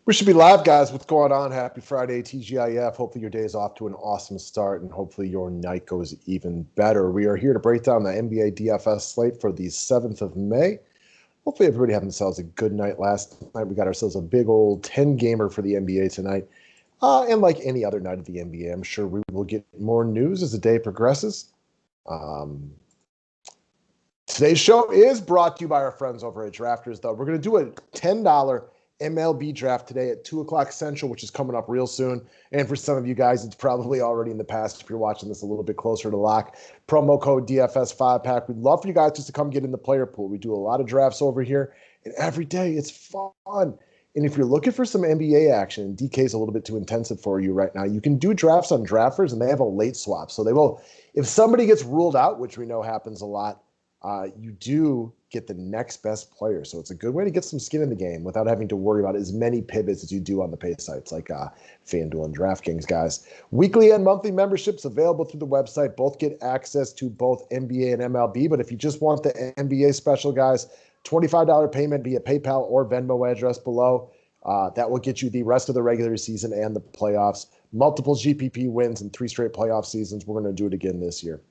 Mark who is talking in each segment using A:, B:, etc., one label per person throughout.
A: We should be live, guys. What's going on? Happy Friday, TGIF. Hopefully your day is off to an awesome start, and hopefully your night goes even better. We are here to break down the NBA DFS slate for the 7th of May. Hopefully everybody had themselves a good night last night. We got ourselves a big old 10-gamer for the NBA tonight. And like any other night of the NBA, I'm sure we will get more news as the day progresses. Today's show is brought to you by our friends over at Drafters, though. We're going to do a $10 MLB draft today at 2 o'clock Central, which is coming up real soon. And for some of you guys, it's probably already in the past if you're watching this a little bit closer to lock. Promo code DFS 5-pack. We'd love for you guys just to come get in the player pool. We do a lot of drafts over here, and every day it's fun. And if you're looking for some NBA action, DK's a little bit too intensive for you right now, you can do drafts on Drafters, and they have a late swap. So they will, if somebody gets ruled out, which we know happens a lot, you do get the next best player. So it's a good way to get some skin in the game without having to worry about as many pivots as you do on the pay sites like FanDuel and DraftKings, guys. Weekly and monthly memberships available through the website. Both get access to both NBA and MLB. But if you just want the NBA special, guys, $25 payment via PayPal or Venmo address below. That will get you the rest of the regular season and the playoffs. Multiple GPP wins and 3 straight playoff seasons. We're going to do it again this year.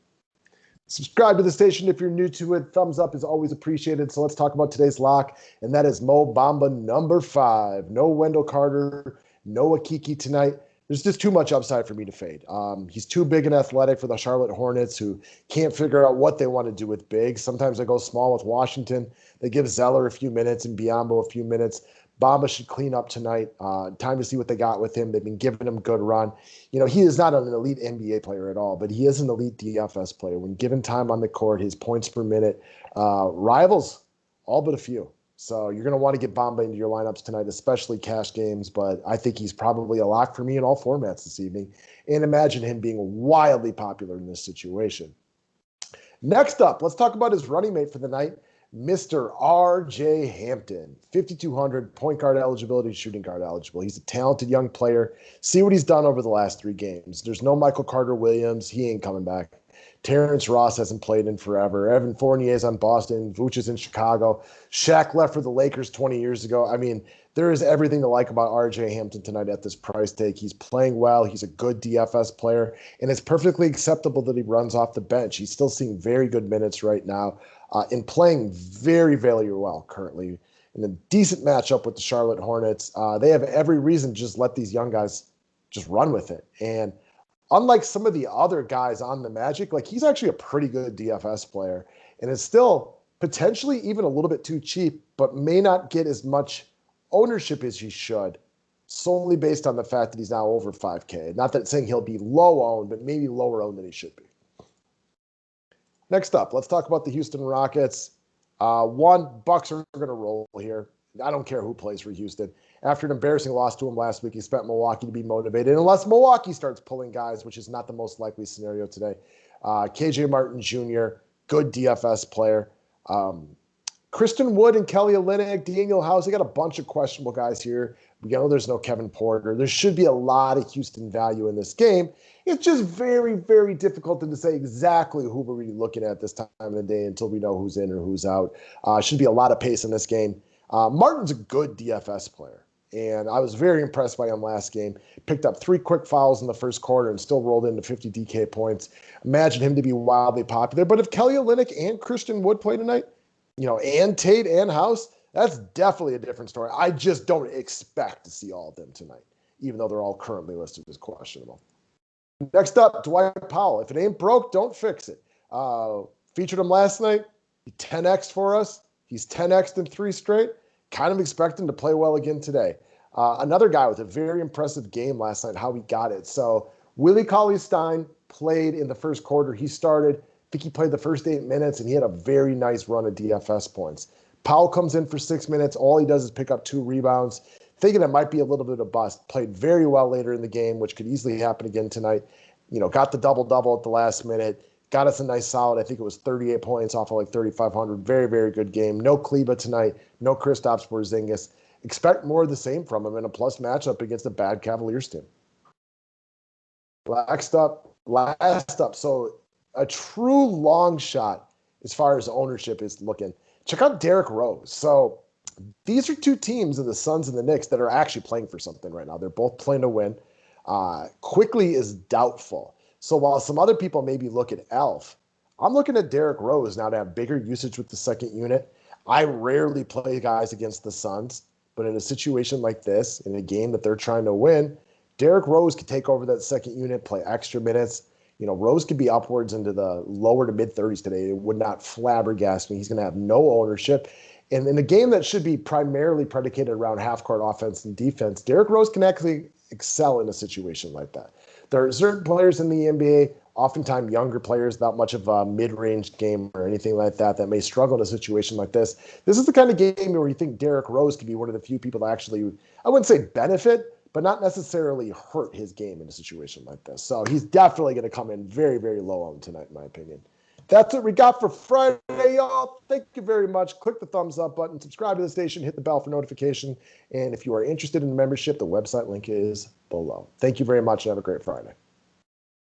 A: Subscribe to the station if you're new to it. Thumbs up is always appreciated. So let's talk about today's lock, and that is Mo Bamba number 5. No Wendell Carter, no Akiki tonight. There's just too much upside for me to fade. He's too big and athletic for the Charlotte Hornets, who can't figure out what they want to do with big. Sometimes they go small with Washington. They give Zeller a few minutes and Bamba a few minutes. Bamba should clean up tonight. Time to see what they got with him. They've been giving him a good run. You know, he is not an elite NBA player at all, but he is an elite DFS player. When given time on the court, his points per minute rivals all but a few. So you're going to want to get Bamba into your lineups tonight, especially cash games, but I think he's probably a lock for me in all formats this evening. And imagine him being wildly popular in this situation. Next up, let's talk about his running mate for the night, Mr. R.J. Hampton, 5,200 point guard eligibility, shooting guard eligible. He's a talented young player. See what he's done over the last 3 games. There's no Michael Carter-Williams. He ain't coming back. Terrence Ross hasn't played in forever. Evan Fournier's on Boston. Vooch is in Chicago. Shaq left for the Lakers 20 years ago. I mean, there is everything to like about R.J. Hampton tonight at this price tag. He's playing well. He's a good DFS player, and it's perfectly acceptable that he runs off the bench. He's still seeing very good minutes right now and playing very, very well currently in a decent matchup with the Charlotte Hornets. They have every reason to just let these young guys just run with it. And unlike some of the other guys on the Magic, like, he's actually a pretty good DFS player and is still potentially even a little bit too cheap, but may not get as much ownership as he should, solely based on the fact that he's now over 5K. Not that it's saying he'll be low owned, but maybe lower owned than he should be. Next up, let's talk about the Houston Rockets. Bucks are going to roll here. I don't care who plays for Houston. After an embarrassing loss to him last week, he expect Milwaukee to be motivated, unless Milwaukee starts pulling guys, which is not the most likely scenario today. KJ Martin Jr., good DFS player. Christian Wood and Kelly Olynyk, Daniel House, they got a bunch of questionable guys here. We know there's no Kevin Porter. There should be a lot of Houston value in this game. It's just very, very difficult to say exactly who we're really looking at this time of the day until we know who's in or who's out. Should be a lot of pace in this game. Martin's a good DFS player, and I was very impressed by him last game. Picked up 3 quick fouls in the first quarter and still rolled into 50 DK points. Imagine him to be wildly popular. But if Kelly Olynyk and Christian Wood play tonight, and Tate and House, that's definitely a different story. I just don't expect to see all of them tonight, even though they're all currently listed as questionable. Next up, Dwight Powell. If it ain't broke, don't fix it. Featured him last night. He 10X'd for us. He's 10X'd in 3 straight. Kind of expect him to play well again today. Another guy with a very impressive game last night, how he got it. So Willie Cauley-Stein played in the first quarter. He started. I think he played the first 8 minutes, and he had a very nice run of DFS points. Powell comes in for 6 minutes. All he does is pick up 2 rebounds. Thinking it might be a little bit of a bust. Played very well later in the game, which could easily happen again tonight. Got the double-double at the last minute. Got us a nice solid, I think it was 38 points off of like 3,500. Very, very good game. No Kleba tonight. No Kristaps Porzingis. Expect more of the same from him in a plus matchup against a bad Cavaliers team. Last up. So a true long shot as far as ownership is looking. Check out Derrick Rose. So these are two teams in the Suns and the Knicks that are actually playing for something right now. They're both playing to win. Quickly is doubtful. So while some other people maybe look at Elf, I'm looking at Derrick Rose now to have bigger usage with the second unit. I rarely play guys against the Suns, but in a situation like this, in a game that they're trying to win, Derrick Rose could take over that second unit, play extra minutes. Rose could be upwards into the lower to mid 30s today. It would not flabbergast me. He's going to have no ownership. And in a game that should be primarily predicated around half-court offense and defense, Derrick Rose can actually excel in a situation like that. There are certain players in the NBA, oftentimes younger players without much of a mid-range game or anything like that may struggle in a situation like this. This is the kind of game where you think Derrick Rose could be one of the few people that actually, I wouldn't say benefit, but not necessarily hurt his game in a situation like this. So he's definitely going to come in very, very low on tonight, in my opinion. That's what we got for Friday, y'all. Thank you very much. Click the thumbs up button, subscribe to the station, hit the bell for notification. And if you are interested in the membership, the website link is below. Thank you very much and have a great Friday.